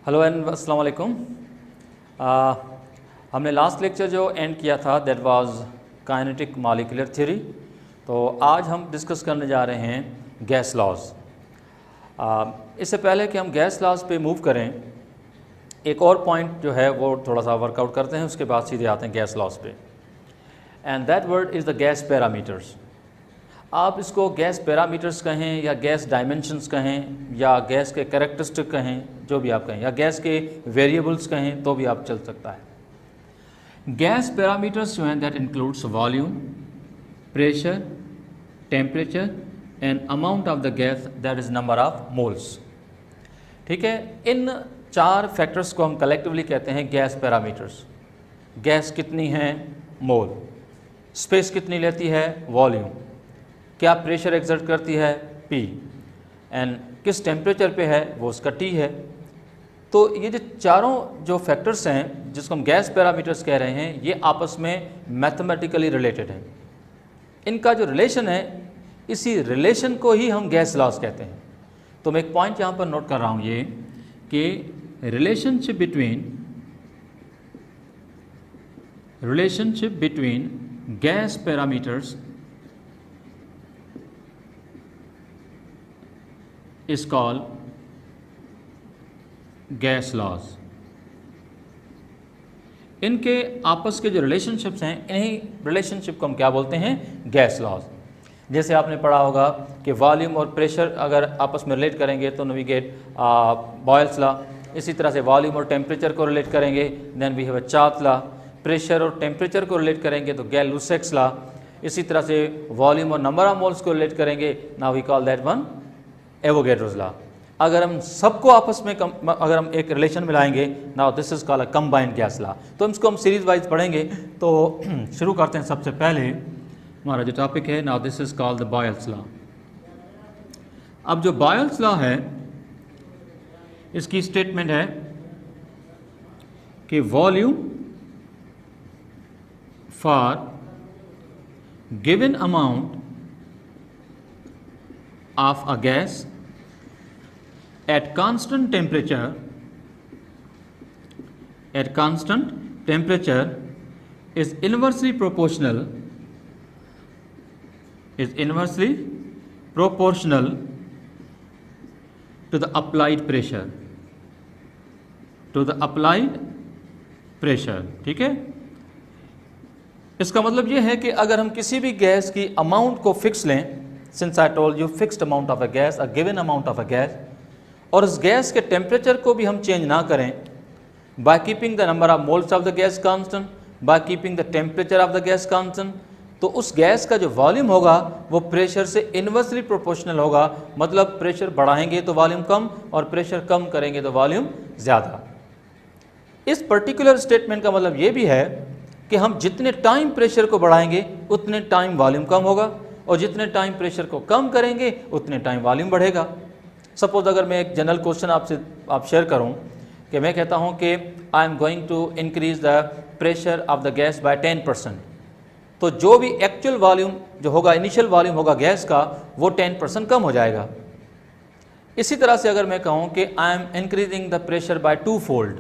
Hello and अस्सलाम वालेकुम। हमने लास्ट लेक्चर जो एंड किया था that was kinetic molecular theory. तो आज हम डिस्कस करने जा रहे हैं गैस लॉज। इससे पहले कि हम गैस लॉज पे मूव करें, एक और पॉइंट जो है वो थोड़ा सा वर्कआउट करते हैं, उसके बाद सीधे आते हैं गैस लॉज पे। And that word is the gas parameters. आप इसको गैस पैरामीटर्स कहें या गैस डायमेंशंस कहें या गैस के कैरेक्टरिस्टिक कहें, जो भी आप कहें, या गैस के वेरिएबल्स कहें तो भी आप चल सकता है। गैस पैरामीटर्स जो हैं that includes volume, pressure, temperature and amount of the gas that is number of moles. ठीक है, इन चार फैक्टर्स को हम कलेक्टिवली कहते हैं गैस पैरामीटर्स। गैस कितनी है, मोल। स्पेस कितनी लेती है, वॉल्यूम। क्या प्रेशर एक्सर्ट करती है, P। एंड किस टेम्परेचर पे है, वो उसका T है। तो ये जो चारों जो फैक्टर्स हैं जिसको हम गैस पैरामीटर्स कह रहे हैं, ये आपस में मैथमेटिकली रिलेटेड हैं। इनका जो रिलेशन है, इसी रिलेशन को ही हम गैस लॉज कहते हैं। तो मैं एक पॉइंट यहाँ पर नोट कर रहा हूँ ये कि relationship between gas parameters is called gas laws. इनके आपस के जो रिलेशनशिप्स हैं, इन्हीं रिलेशनशिप को हम क्या बोलते हैं, गैस लॉज। जैसे आपने पढ़ा होगा कि वॉल्यूम और प्रेशर अगर आपस में रिलेट करेंगे तो वी गेट बॉयल्स लॉ। इसी तरह से वॉल्यूम और टेम्परेचर को रिलेट करेंगे, then we have a Charles law. Pressure और टेम्परेचर को रिलेट करेंगे तो गैल-लुसैक्स लॉ। इसी तरह से वॉल्यूम और नंबर ऑफ मोल्स को रिलेट करेंगे, now we call that one Avogadro's law. अगर हम सबको आपस में अगर हम एक रिलेशन मिलाएंगे, now this is called a combined gas law. तो इसको हम सीरीज वाइज पढ़ेंगे। तो शुरू करते हैं। सबसे पहले हमारा जो टॉपिक है, now this is called the Boyle's law. अब जो बॉयल्स लॉ है, इसकी स्टेटमेंट है कि volume for given amount of a gas at constant temperature is inversely proportional to the applied pressure। ठीक है, इसका मतलब यह है कि अगर हम किसी भी गैस की अमाउंट को फिक्स लें, since I told you fixed amount of a gas, a given amount of a gas, और उस गैस के टेम्परेचर को भी हम चेंज ना करें, by keeping the number of moles of the gas constant, by keeping the temperature of the gas constant, तो उस गैस का जो वॉल्यूम होगा वो प्रेशर से इन्वर्सली प्रोपोर्शनल होगा। मतलब प्रेशर बढ़ाएंगे तो वॉल्यूम कम और प्रेशर कम करेंगे तो वॉल्यूम ज़्यादा। इस पर्टिकुलर स्टेटमेंट का मतलब ये भी है कि हम जितने टाइम प्रेशर को बढ़ाएंगे उतने टाइम वॉल्यूम कम होगा, और जितने टाइम प्रेशर को कम करेंगे उतने टाइम वॉल्यूम बढ़ेगा। सपोज अगर मैं एक जनरल क्वेश्चन आप शेयर करूं कि मैं कहता हूं कि I am going to increase the pressure of the gas by 10%, तो जो भी एक्चुअल वॉल्यूम जो होगा, इनिशियल वॉल्यूम होगा गैस का, वो 10% कम हो जाएगा। इसी तरह से अगर मैं कहूँ कि I M increasing the pressure by 2-fold,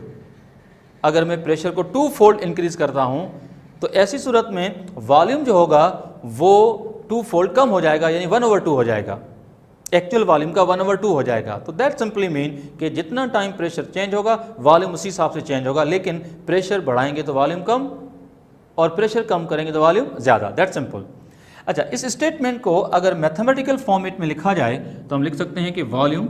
अगर मैं प्रेशर को 2-fold इंक्रीज करता हूँ तो ऐसी सूरत में वॉल्यूम जो होगा वो 2-fold कम हो जाएगा, यानी 1/2 हो जाएगा। एक्चुअल वॉल्यूम का 1/2 हो जाएगा। तो दैट सिंपली मीन कि जितना टाइम प्रेशर चेंज होगा वॉल्यूम उसी हिसाब से चेंज होगा, लेकिन प्रेशर बढ़ाएंगे तो वॉल्यूम कम और प्रेशर कम करेंगे तो वॉल्यूम ज़्यादा। That simple. अच्छा, इस स्टेटमेंट को अगर मैथमेटिकल फॉर्मेट में लिखा जाए तो हम लिख सकते हैं कि volume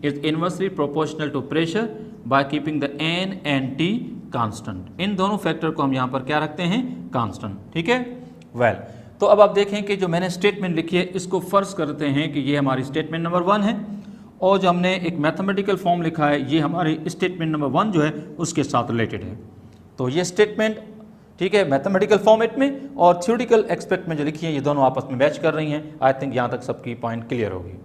is inversely proportional to pressure by keeping the N and T constant. इन दोनों फैक्टर को हम यहाँ पर क्या रखते हैं, कांस्टेंट। ठीक है, वेल तो अब आप देखें कि जो मैंने स्टेटमेंट लिखी है, इसको फर्ज करते हैं कि ये हमारी स्टेटमेंट नंबर 1 है, और जो हमने एक मैथमेटिकल फॉर्म लिखा है, ये हमारी स्टेटमेंट नंबर 1 जो है उसके साथ रिलेटेड है। तो ये स्टेटमेंट ठीक है मैथमेटिकल फॉर्मेट में और थ्योरेटिकल एस्पेक्ट में जो लिखी है, ये दोनों आपस में मैच कर रही हैं। आई थिंक यहाँ तक सबकी पॉइंट क्लियर होगी।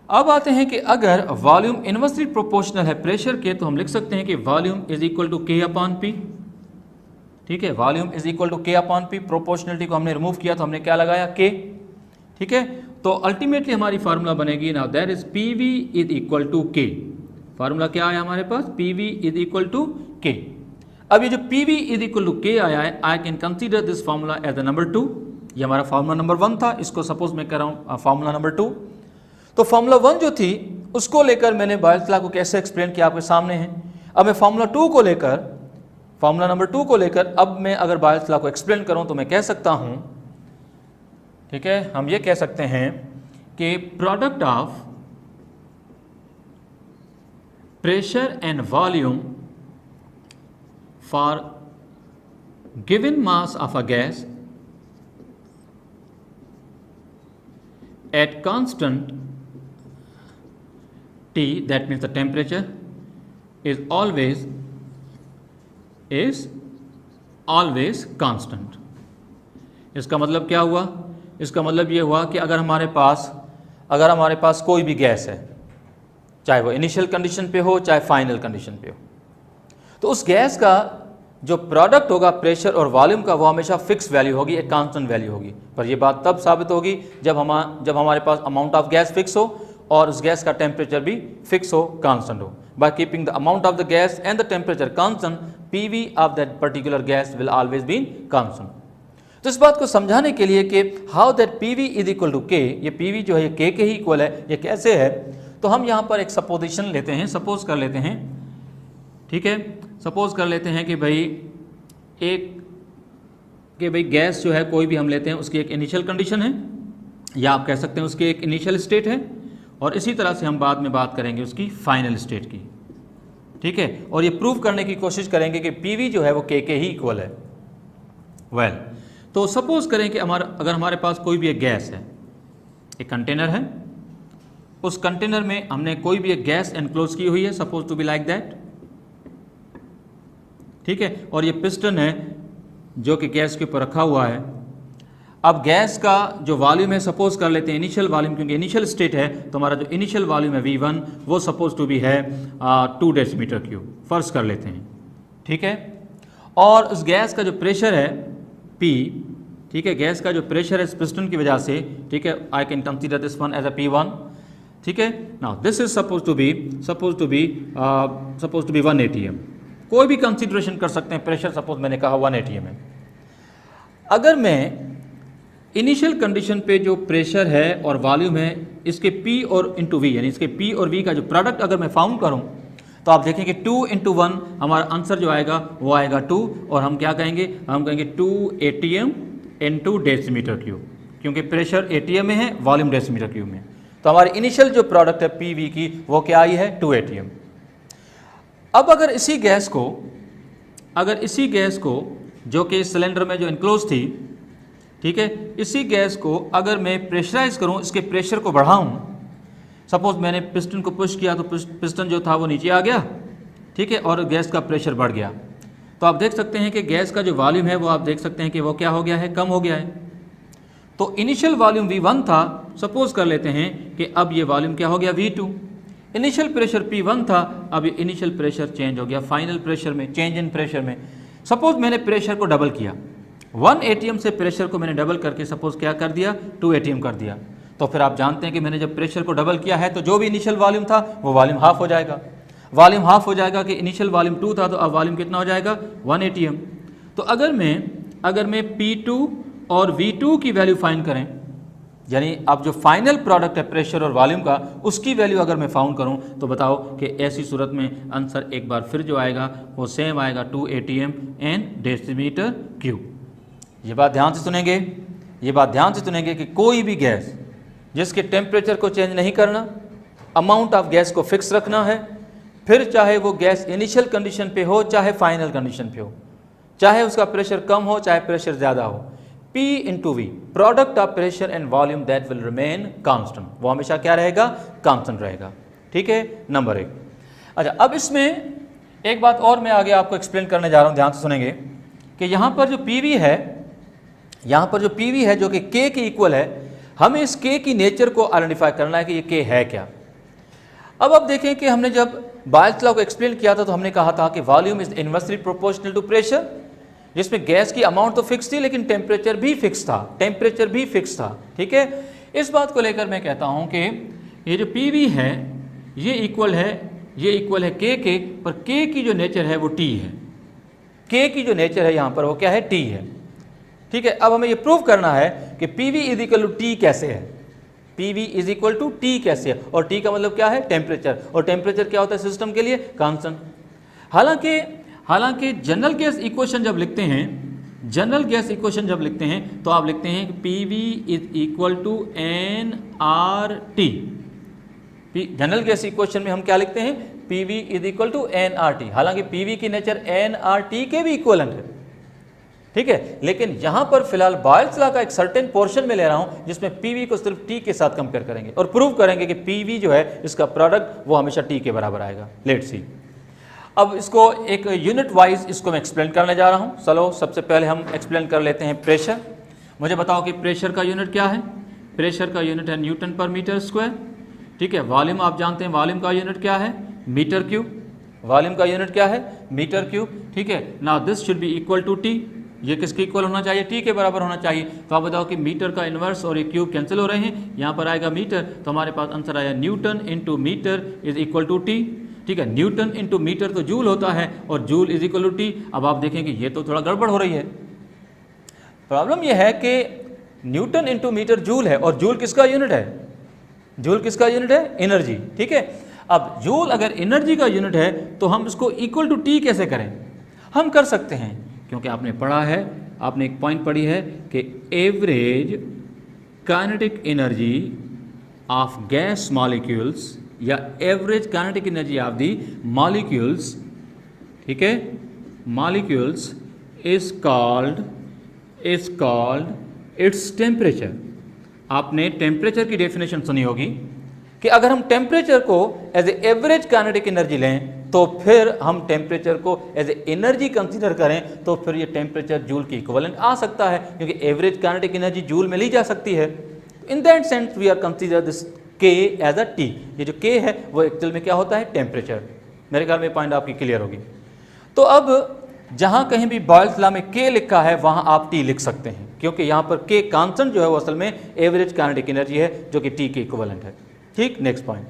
अब आते हैं कि अगर वॉल्यूम इनवर्सली प्रोपोर्शनल है प्रेशर के, तो हम लिख सकते हैं कि volume is equal to K/P। ठीक है, volume is equal to K/P। Proportionality को हमने रिमूव किया तो हमने क्या लगाया, K। ठीक है, तो अल्टीमेटली हमारी फार्मूला बनेगी, now that is PV is equal to K formula क्या आया हमारे पास, P V is equal to K. अब ये जो P V is equal to K आया है, I can consider this formula as the number 2। ये हमारा फार्मूला नंबर 1 था, इसको सपोज मैं कर रहा हूँ फार्मूला नंबर 2। तो फार्मूला 1 जो थी उसको लेकर मैंने बायल्स लॉ को कैसे एक्सप्लेन किया आपके सामने है। अब मैं फार्मूला 2 को लेकर, फार्मूला नंबर 2 को लेकर अब मैं अगर बायल्स लॉ को एक्सप्लेन करूं तो मैं कह सकता हूं, ठीक है, हम ये कह सकते हैं कि product of pressure and volume for given mass of a gas at constant T, that means the temperature is always constant। इसका मतलब क्या हुआ, इसका मतलब ये हुआ कि अगर हमारे पास कोई भी गैस है, चाहे वो इनिशियल कंडीशन पे हो चाहे फाइनल कंडीशन पे हो, तो उस गैस का जो प्रोडक्ट होगा प्रेशर और वॉल्यूम का वो हमेशा फिक्स वैल्यू होगी, एक कांस्टेंट वैल्यू होगी। पर ये बात तब साबित होगी जब हमारे पास अमाउंट ऑफ गैस फिक्स हो और उस गैस का टेम्परेचर भी फिक्स हो, कांस्टेंट हो। By keeping the amount of the gas and the temperature constant, PV of that particular gas will always be constant. तो इस बात को समझाने के लिए कि how that PV is equal to K, ये पीवी जो है ये के ही इक्वल है, ये कैसे है, तो हम यहाँ पर एक सपोजिशन लेते हैं, सपोज कर लेते हैं, ठीक है, सपोज कर लेते हैं कि भाई गैस जो है कोई भी हम लेते हैं उसकी एक इनिशियल कंडीशन है, या आप कह सकते हैं उसकी एक इनिशियल स्टेट है, और इसी तरह से हम बाद में बात करेंगे उसकी फाइनल स्टेट की, ठीक है, और ये प्रूव करने की कोशिश करेंगे कि पीवी जो है वो के ही इक्वल है। वेल, तो सपोज करें कि अगर हमारे पास कोई भी एक गैस है, एक कंटेनर है, उस कंटेनर में हमने कोई भी एक गैस एनक्लोज की हुई है, suppose to be like that, ठीक है, और ये पिस्टन है जो कि गैस के ऊपर रखा हुआ है। अब गैस का जो वॉल्यूम है सपोज कर लेते हैं इनिशियल वॉल्यूम, क्योंकि इनिशियल स्टेट है तो हमारा जो इनिशियल वॉल्यूम है V1 वो सपोज टू बी है 2 डेसीमीटर क्यूब, फर्ज कर लेते हैं, ठीक है, और उस गैस का जो प्रेशर है P, ठीक है, गैस का जो प्रेशर है इस पिस्टन की वजह से, ठीक है, I can consider this one as a P1, ठीक है। Now this is suppose to be 1 ATM, कोई भी कंसीडरेशन कर सकते हैं, प्रेशर सपोज मैंने कहा 1 ATM है। अगर मैं इनिशियल कंडीशन पे जो प्रेशर है और वॉल्यूम है इसके P और इंटू V, यानी इसके P और V का जो प्रोडक्ट अगर मैं फाउंड करूं तो आप देखेंगे 2 × 1 हमारा आंसर जो आएगा वो आएगा 2, और हम क्या कहेंगे, हम कहेंगे 2 ATM × डेसीमीटर क्यूब, क्योंकि प्रेशर ATM में है, वॉल्यूम डेसीमीटर क्यूब में। तो हमारी इनिशियल जो प्रोडक्ट है PV की वो क्या आई है, 2 ATM। अब अगर इसी गैस को जो कि सिलेंडर में जो इनक्लोज थी, ठीक है, इसी गैस को अगर मैं प्रेशराइज करूं, इसके प्रेशर को बढ़ाऊं, सपोज मैंने पिस्टन को पुश किया तो पिस्टन जो था वो नीचे आ गया, ठीक है, और गैस का प्रेशर बढ़ गया, तो आप देख सकते हैं कि गैस का जो वॉल्यूम है वो आप देख सकते हैं कि वो क्या हो गया है, कम हो गया है। तो इनिशियल वॉल्यूम V1 था, सपोज कर लेते हैं कि अब ये वॉल्यूम क्या हो गया V2, इनिशियल प्रेशर P1 था, अब ये इनिशियल प्रेशर चेंज हो गया फाइनल प्रेशर में, चेंज इन प्रेशर में। सपोज मैंने प्रेशर को डबल किया, 1 ATM से प्रेशर को मैंने डबल करके सपोज क्या कर दिया, 2 ATM कर दिया, तो फिर आप जानते हैं कि मैंने जब प्रेशर को डबल किया है तो जो भी इनिशियल वॉल्यूम था वो वॉल्यूम हाफ हो जाएगा, वॉल्यूम हाफ हो जाएगा कि इनिशियल वॉल्यूम 2 था तो अब वॉल्यूम कितना हो जाएगा, 1 ATM। तो अगर मैं P2 और V2 की वैल्यू फाइंड करें, यानी अब जो फाइनल प्रोडक्ट है प्रेशर और वॉल्यूम का उसकी वैल्यू अगर मैं फाउंड करूं तो बताओ कि ऐसी सूरत में आंसर एक बार फिर जो आएगा वो सेम आएगा, 2 ATM इन डेसीमीटर क्यूब। ये बात ध्यान से सुनेंगे कि कोई भी गैस जिसके टेम्परेचर को चेंज नहीं करना, अमाउंट ऑफ गैस को फिक्स रखना है, फिर चाहे वो गैस इनिशियल कंडीशन पे हो चाहे फाइनल कंडीशन पे हो, चाहे उसका प्रेशर कम हो चाहे प्रेशर ज़्यादा हो, P × V product of pressure and volume that will remain constant, वो हमेशा क्या रहेगा, कांस्टेंट रहेगा, ठीक है, नंबर 1। अच्छा, अब इसमें एक बात और मैं आगे आपको एक्सप्लेन करने जा रहा हूँ, ध्यान से सुनेंगे कि यहाँ पर जो PV है जो कि K के इक्वल है, हमें इस K की नेचर को आइडेंटिफाई करना है कि ये K है क्या। अब आप देखें कि हमने जब बायल्स लॉ को एक्सप्लेन किया था तो हमने कहा था कि volume is inversely proportional to pressure, जिसमें गैस की अमाउंट तो फिक्स थी लेकिन टेम्परेचर भी फिक्स था, ठीक है। इस बात को लेकर मैं कहता हूं कि ये जो PV है ये इक्वल है ये इक्वल है के, पर के की जो नेचर है वो टी है। के की जो नेचर है यहाँ पर वो क्या है, टी है। ठीक है, अब हमें ये प्रूव करना है कि P V is equal to T कैसे है, P V is equal to T कैसे है, और टी का मतलब क्या है, टेम्परेचर, और टेम्परेचर क्या होता है सिस्टम के लिए, कांस्टेंट। हालांकि जनरल गैस इक्वेशन जब लिखते हैं, जनरल गैस इक्वेशन जब लिखते हैं तो आप लिखते हैं कि P V is equal to N R T. General gas equation में हम क्या लिखते हैं, P V is equal to N R T. हालांकि पी वी की नेचर एन आर टी के भी इक्वलेंट है, ठीक है, लेकिन यहां पर फिलहाल बॉयल्स लॉ का एक सर्टेन पोर्शन में ले रहा हूं जिसमें पीवी को सिर्फ टी के साथ कंपेयर करेंगे और प्रूव करेंगे कि पीवी जो है इसका प्रोडक्ट वो हमेशा टी के बराबर आएगा। Let's see. अब इसको एक यूनिट वाइज इसको मैं एक्सप्लेन करने जा रहा हूं। चलो सबसे पहले हम एक्सप्लेन कर लेते हैं प्रेशर। मुझे बताओ कि प्रेशर का यूनिट क्या है। प्रेशर का यूनिट है न्यूटन पर मीटर स्क्वायर, ठीक है। वॉल्यूम आप जानते हैं, वॉल्यूम का यूनिट क्या है, मीटर क्यूब। वॉल्यूम का यूनिट क्या है, मीटर क्यूब, ठीक है। Now this should be equal to T. ये किसके इक्वल होना चाहिए, टी के बराबर होना चाहिए। तो आप बताओ कि मीटर का इन्वर्स और ये क्यूब कैंसिल हो रहे हैं, यहाँ पर आएगा मीटर, तो हमारे पास आंसर आया newton into metre is equal to T, ठीक है। न्यूटन इंटू मीटर तो जूल होता है और joule is equal to T. अब आप देखें कि ये तो थोड़ा गड़बड़ हो रही है। प्रॉब्लम ये है कि न्यूटन इंटू मीटर जूल है और जूल किसका यूनिट है, जूल किसका यूनिट है, एनर्जी, ठीक है। अब जूल अगर एनर्जी का यूनिट है तो हम इसको इक्वल टू टी कैसे करें, हम कर सकते हैं, क्योंकि आपने पढ़ा है, आपने एक पॉइंट पढ़ी है कि average kinetic energy of gas molecules या average kinetic energy of the molecules, ठीक है, molecules is called its temperature. आपने टेम्परेचर की डेफिनेशन सुनी होगी कि अगर हम टेम्परेचर को as a average kinetic energy लें तो फिर हम टेम्परेचर को एज ए एनर्जी कंसीडर करें तो फिर ये टेम्परेचर जूल की इक्विवेलेंट आ सकता है, क्योंकि एवरेज काइनेटिक एनर्जी जूल में ली जा सकती है। In that sense we are consider this K as a T. ये जो के है वो एक्चुअल में क्या होता है, टेम्परेचर। मेरे ख्याल में पॉइंट आपकी क्लियर होगी। तो अब जहां कहीं भी बॉयल्स लॉ में के लिखा है वहां आप टी लिख सकते हैं, क्योंकि यहां पर के कांस्टेंट जो है वो असल में एवरेज काइनेटिक एनर्जी है जो कि टी के इक्विवेलेंट है, ठीक। नेक्स्ट पॉइंट,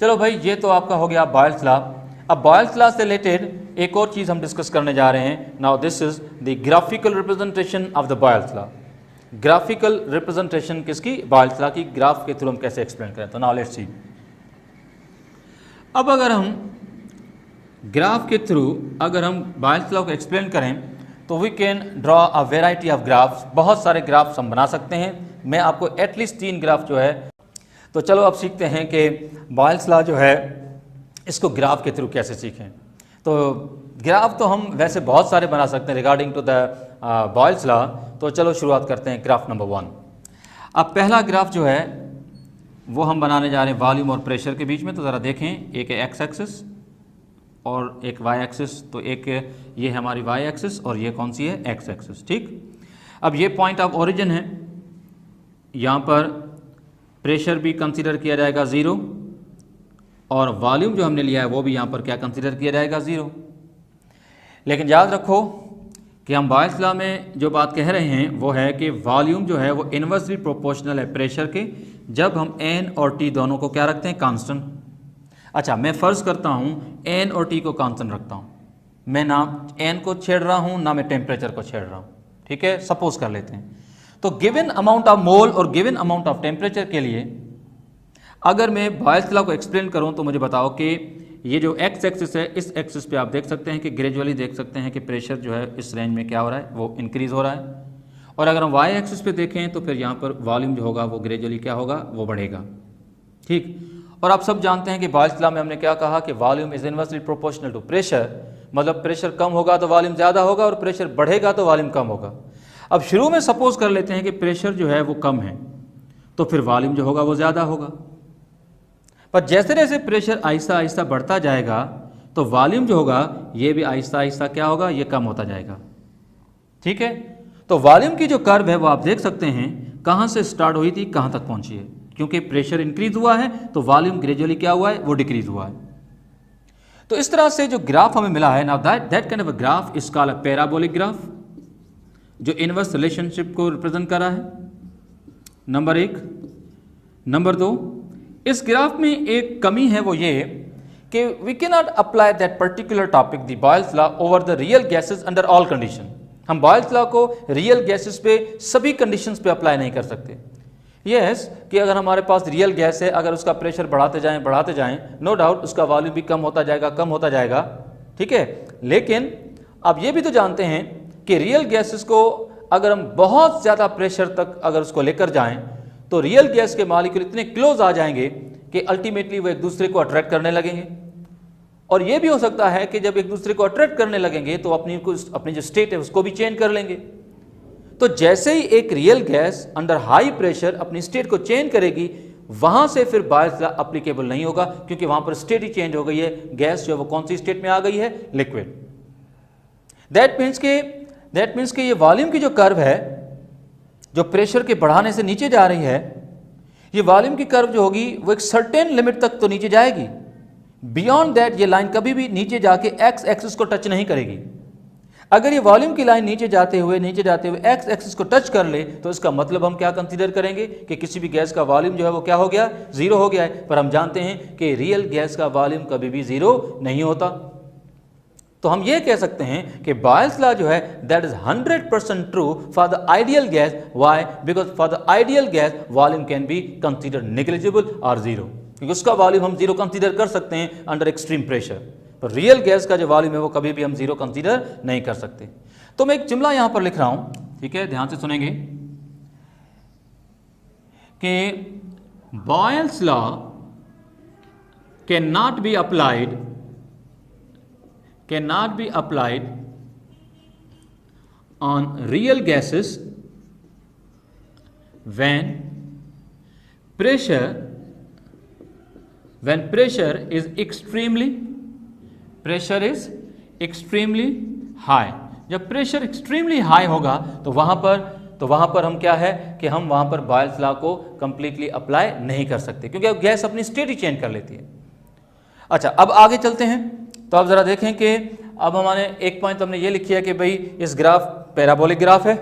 चलो भाई ये तो आपका हो गया बॉयल्स लॉ। अब बॉयल्स लॉ से रिलेटेड एक और चीज़ हम डिस्कस करने जा रहे हैं। Now this is the graphical representation of the Boyle's law. Graphical representation किसकी, बॉयल्स लॉ की। ग्राफ के थ्रू हम कैसे एक्सप्लेन करें, तो नाउ लेट्स सी। अब अगर हम ग्राफ के थ्रू अगर हम बॉयल्स लॉ को एक्सप्लेन करें तो we can draw a variety of graphs. बहुत सारे ग्राफ्स हम बना सकते हैं। मैं आपको एटलीस्ट 3 ग्राफ जो है, तो चलो अब सीखते हैं कि बॉयल्स लॉ जो है इसको ग्राफ के थ्रू कैसे सीखें। तो ग्राफ तो हम वैसे बहुत सारे बना सकते हैं regarding to the Boyle's law. तो चलो शुरुआत करते हैं ग्राफ नंबर 1। अब पहला ग्राफ जो है वो हम बनाने जा रहे हैं वॉल्यूम और प्रेशर के बीच में। तो ज़रा देखें, एक है एक्स एक्सिस और एक वाई एक्सिस। तो एक ये है हमारी वाई एक्सिस और ये कौन सी है, एक्स एक्सिस, ठीक। अब ये पॉइंट ऑफ ओरिजिन है, यहाँ पर प्रेशर भी कंसीडर किया जाएगा 0 और वॉल्यूम जो हमने लिया है वो भी यहाँ पर क्या कंसीडर किया जाएगा, 0। लेकिन याद रखो कि हम बॉयल्स लॉ में जो बात कह रहे हैं वो है कि वॉल्यूम जो है वो इन्वर्सली प्रोपोर्शनल है प्रेशर के, जब हम एन और टी दोनों को क्या रखते हैं, कांस्टेंट। अच्छा, मैं फ़र्ज़ करता हूँ एन और टी को कांस्टेंट रखता हूँ, मैं ना एन को छेड़ रहा हूँ ना मैं टेम्परेचर को छेड़ रहा हूँ, ठीक है। सपोज कर लेते हैं तो गिवन अमाउंट ऑफ मोल और गिवन अमाउंट ऑफ टेम्परेचर के लिए अगर मैं बॉयल्स लॉ को एक्सप्लेन करूं तो मुझे बताओ कि ये जो एक्स एक्सिस है, इस एक्सिस पे आप देख सकते हैं कि ग्रेजुअली देख सकते हैं कि प्रेशर जो है इस रेंज में क्या हो रहा है, वो इंक्रीज़ हो रहा है। और अगर हम वाई एक्सिस पे देखें तो फिर यहाँ पर वॉल्यूम जो होगा वो ग्रेजुअली क्या होगा, वो बढ़ेगा, ठीक। और आप सब जानते हैं कि बॉयल्स लॉ में हमने क्या कहा कि volume is inversely proportional to pressure, मतलब प्रेशर कम होगा तो वॉल्यूम ज़्यादा होगा और प्रेशर बढ़ेगा तो वॉल्यूम कम होगा। अब शुरू में सपोज कर लेते हैं कि प्रेशर जो है वो कम है तो फिर वॉल्यूम जो होगा वो ज़्यादा होगा, पर जैसे जैसे प्रेशर आहिस्ता आहिस्ता बढ़ता जाएगा तो वॉल्यूम जो होगा ये भी आहिस्ता आहिस्ता क्या होगा, ये कम होता जाएगा, ठीक है। तो वॉल्यूम की जो कर्व है वो आप देख सकते हैं कहाँ से स्टार्ट हुई थी कहाँ तक पहुँची है, क्योंकि प्रेशर इंक्रीज हुआ है तो वॉल्यूम ग्रेजुअली क्या हुआ है, वो डिक्रीज हुआ है। तो इस तरह से जो ग्राफ हमें मिला है, now that kind of a graph is called a parabolic graph, जो इनवर्स रिलेशनशिप को रिप्रेजेंट कर रहा है, नंबर 1। नंबर 2, इस ग्राफ में एक कमी है वो ये कि we can not apply that particular topic the Boyle's law over the real gases under all condition. हम बॉयल्स लॉ को रियल गैसेस पे सभी कंडीशंस पे अप्लाई नहीं कर सकते। यस कि अगर हमारे पास रियल गैस है, अगर उसका प्रेशर बढ़ाते जाएं, नो डाउट उसका वॉल्यूम भी कम होता जाएगा, ठीक है। लेकिन आप ये भी तो जानते हैं कि रियल गैसेस को अगर हम बहुत ज़्यादा प्रेशर तक अगर उसको लेकर जाएं तो रियल गैस के मॉलिक्यूल इतने क्लोज आ जाएंगे कि अल्टीमेटली वो एक दूसरे को अट्रैक्ट करने लगेंगे। और ये भी हो सकता है कि जब एक दूसरे को अट्रैक्ट करने लगेंगे तो अपनी जो स्टेट है उसको भी चेंज कर लेंगे। तो जैसे ही एक real gas under high pressure अपनी स्टेट को चेंज करेगी, वहां से फिर बॉयल्स लॉ एप्लीकेबल नहीं होगा, क्योंकि वहां पर स्टेट ही चेंज हो गई है। गैस जो है वो कौन सी स्टेट में आ गई है? लिक्विड। दैट मीन्स कि ये वॉल्यूम की जो कर्व है, जो प्रेशर के बढ़ाने से नीचे जा रही है, ये वॉल्यूम की कर्व जो होगी वो एक सर्टेन लिमिट तक तो नीचे जाएगी। बियॉन्ड दैट ये लाइन कभी भी नीचे जाके एक्स एक्सिस को टच नहीं करेगी। अगर ये वॉल्यूम की लाइन नीचे जाते हुए एक्स एक्सिस को टच कर ले तो इसका मतलब हम क्या कंसीडर करेंगे कि किसी भी गैस का वॉल्यूम जो है वो क्या हो गया? जीरो हो गया है। पर हम जानते हैं कि रियल गैस का वॉल्यूम कभी भी जीरो नहीं होता। तो हम ये कह सकते हैं कि बॉयल्स लॉ जो है that is 100% true for the ideal gas. Why? Because for the ideal gas volume can be consider negligible और जीरो, क्योंकि उसका वॉल्यूम हम जीरो कंसीडर कर सकते हैं अंडर एक्सट्रीम प्रेशर। पर रियल गैस का जो वॉल्यूम है वो कभी भी हम जीरो कंसीडर नहीं कर सकते। तो मैं एक जुमला यहां पर लिख रहा हूं, ठीक है, ध्यान से सुनेंगे कि Boyle's law can not be applied on real gases when pressure is extremely high। जब प्रेशर एक्सट्रीमली हाई होगा तो वहां पर हम क्या है कि हम वहां पर बॉयल्स लॉ को कंप्लीटली अप्लाई नहीं कर सकते, क्योंकि अब गैस अपनी स्टेट ही चेंज कर लेती है। अच्छा, अब आगे चलते हैं। तो आप जरा देखें कि अब हमारे एक पॉइंट हमने ये लिखी है कि भाई इस ग्राफ पैराबोलिक ग्राफ है,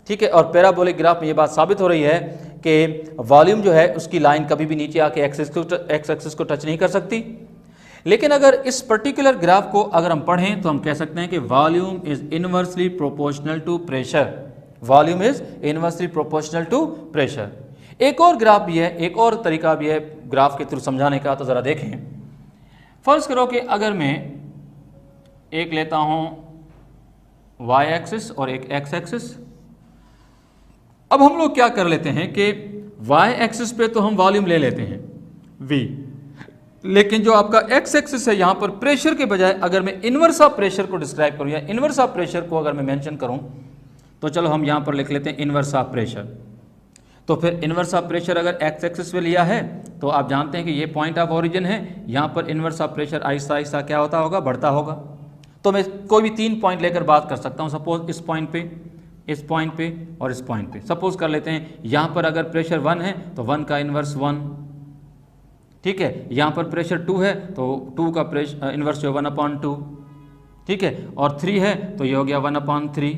ठीक है, और पैराबोलिक ग्राफ में ये बात साबित हो रही है कि वॉल्यूम जो है उसकी लाइन कभी भी नीचे आके एक्स एक्सिस को टच नहीं कर सकती। लेकिन अगर इस पर्टिकुलर ग्राफ को अगर हम पढ़ें तो हम कह सकते हैं कि volume is inversely proportional to pressure. एक और ग्राफ भी है, एक और तरीका भी है ग्राफ के थ्रू समझाने का। तो जरा देखें, फर्ज करो कि अगर मैं एक लेता हूं y एक्सिस और एक x एक्सिस। अब हम लोग क्या कर लेते हैं कि y एक्सिस पे तो हम वॉल्यूम ले लेते हैं v, लेकिन जो आपका x एक्सिस है यहां पर प्रेशर के बजाय अगर मैं इनवर्स ऑफ प्रेशर को डिस्क्राइब करूं या इनवर्स ऑफ प्रेशर को अगर मैं मेंशन करूं तो चलो हम यहां पर लिख लेते हैं इनवर्स ऑफ प्रेशर। तो फिर इनवर्स ऑफ प्रेशर अगर x एक्सिस पे लिया है तो आप जानते हैं कि ये पॉइंट ऑफ ओरिजिन है, यहां पर inverse of pressure Aahista Aahista क्या होता होगा? बढ़ता होगा। तो मैं कोई भी 3 पॉइंट लेकर बात कर सकता हूं। सपोज इस पॉइंट पे, इस पॉइंट पे और इस पॉइंट पे सपोज कर लेते हैं। यहां पर अगर प्रेशर 1 है तो 1 का इनवर्स 1, ठीक है। यहां पर प्रेशर 2 है तो 2 का प्रेशर इनवर्स जो 1/2, ठीक है। और 3 है तो ये हो गया 1/3,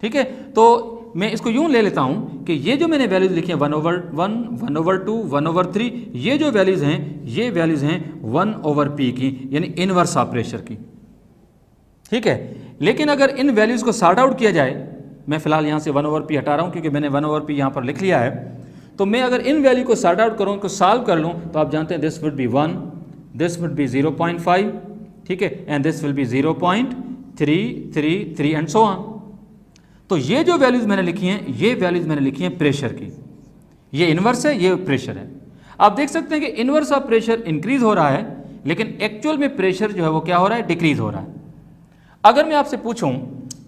ठीक है। तो मैं इसको यूं ले लेता हूं कि ये जो मैंने वैल्यूज लिखी हैं 1/1, 1/2, 1/3, ये जो वैल्यूज हैं ये वैल्यूज हैं 1/p की, यानी इनवर्स ऑफ प्रेशर की, ठीक है। लेकिन अगर इन वैल्यूज को सॉर्ट आउट किया जाए, मैं फिलहाल यहां से 1/p हटा रहा हूं क्योंकि मैंने 1/p यहां पर लिख लिया है। तो मैं अगर इन वैल्यू को सॉर्ट आउट करूं, को सॉल्व कर लूं, तो आप जानते हैं this would be 1, this would be 0.5, ठीक है, and this will be 0.333 and so on. तो ये जो वैल्यूज मैंने लिखी हैं, ये वैल्यूज मैंने लिखी हैं प्रेशर की। ये इनवर्स है, ये प्रेशर है। आप देख सकते हैं कि इनवर्स ऑफ प्रेशर इंक्रीज हो रहा है, लेकिन एक्चुअल में प्रेशर जो है वो क्या हो रहा है? डिक्रीज हो रहा है। अगर मैं आपसे पूछूं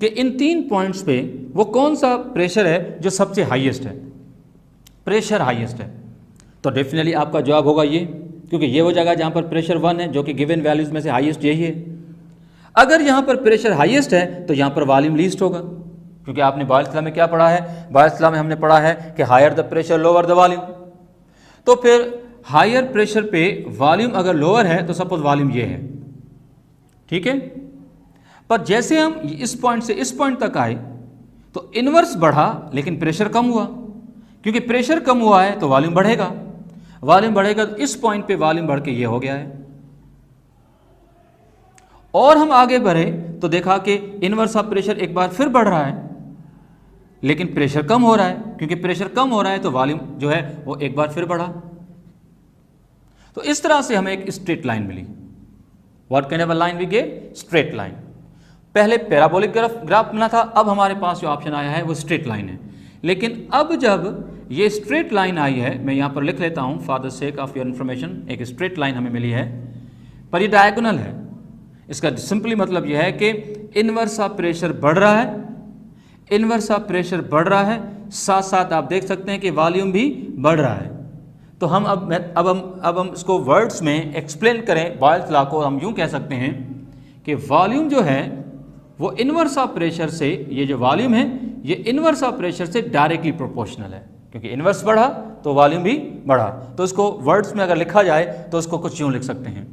कि इन 3 पॉइंट्स पे वो कौन सा प्रेशर है जो सबसे हाईएस्ट है, प्रेशर हाईएस्ट है, तो डेफिनेटली आपका जवाब होगा ये, क्योंकि ये वो जगह जहां पर प्रेशर 1 है, जो कि गिवन वैल्यूज में से हाईएस्ट यही है। अगर यहां पर प्रेशर हाईएस्ट है तो यहां पर वॉल्यूम लीस्ट होगा, क्योंकि आपने बॉयल्स लॉ में क्या पढ़ा है? बॉयल्स लॉ में हमने पढ़ा है कि higher the pressure lower the volume. तो फिर हायर प्रेशर पे वॉल्यूम अगर लोअर है तो सपोज वॉल्यूम ये है, ठीक है। पर जैसे हम इस पॉइंट से इस पॉइंट तक आए तो इनवर्स बढ़ा लेकिन प्रेशर कम हुआ, क्योंकि प्रेशर कम हुआ है तो वॉल्यूम बढ़ेगा, वॉल्यूम बढ़ेगा तो इस पॉइंट पे वॉल्यूम बढ़ के ये हो गया है। और हम आगे बढ़े तो देखा कि इनवर्स ऑफ प्रेशर एक बार फिर बढ़ रहा है, लेकिन प्रेशर कम हो रहा है, क्योंकि प्रेशर कम हो रहा है तो वॉल्यूम जो है वो एक बार फिर बढ़ा। तो इस तरह से हमें एक स्ट्रेट लाइन मिली। What kind of a line we get? Straight line. पहले पैराबोलिक ग्राफ मिला था, अब हमारे पास जो ऑप्शन आया है वो स्ट्रेट लाइन है। लेकिन अब जब ये स्ट्रेट लाइन आई है, मैं यहाँ पर लिख लेता हूँ for the sake of your information, एक स्ट्रेट लाइन हमें मिली है, पर ये डायगोनल है। इसका सिंपली मतलब यह है कि इनवर्स ऑफ प्रेशर बढ़ रहा है, इनवर्स ऑफ प्रेशर बढ़ रहा है, साथ साथ आप देख सकते हैं कि वॉल्यूम भी बढ़ रहा है। तो हम अब हम इसको वर्ड्स में एक्सप्लेन करें, बॉयल्स लॉ को हम यूँ कह सकते हैं कि वॉल्यूम जो है वो इनवर्स ऑफ प्रेशर से, ये जो वॉल्यूम है ये इनवर्स ऑफ प्रेशर से डायरेक्टली प्रोपोर्शनल है, क्योंकि इनवर्स बढ़ा तो वॉल्यूम भी बढ़ा। तो इसको वर्ड्स में अगर लिखा जाए तो इसको कुछ यूँ लिख सकते हैं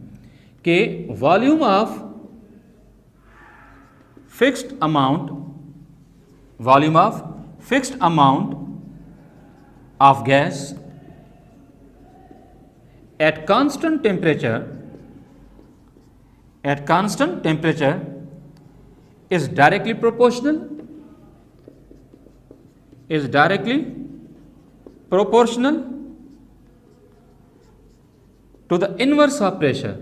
कि volume of fixed amount, volume of fixed amount of gas at constant temperature is directly proportional to the inverse of pressure,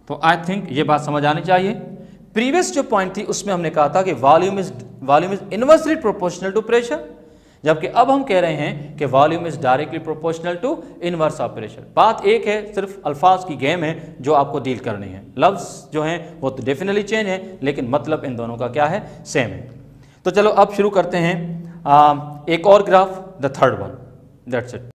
तो आई थिंक ये बात समझ आनी चाहिए। प्रीवियस जो पॉइंट थी उसमें हमने कहा था कि volume is inversely proportional to pressure, जबकि अब हम कह रहे हैं कि volume is directly proportional to inverse of pressure. बात एक है, सिर्फ अल्फाज की गेम है जो आपको डील करनी है। लफ्ज़ जो हैं वो तो डेफिनेटली चेंज है, लेकिन मतलब इन दोनों का क्या है? सेम है। तो चलो अब शुरू करते हैं एक और graph, the third one, that's it.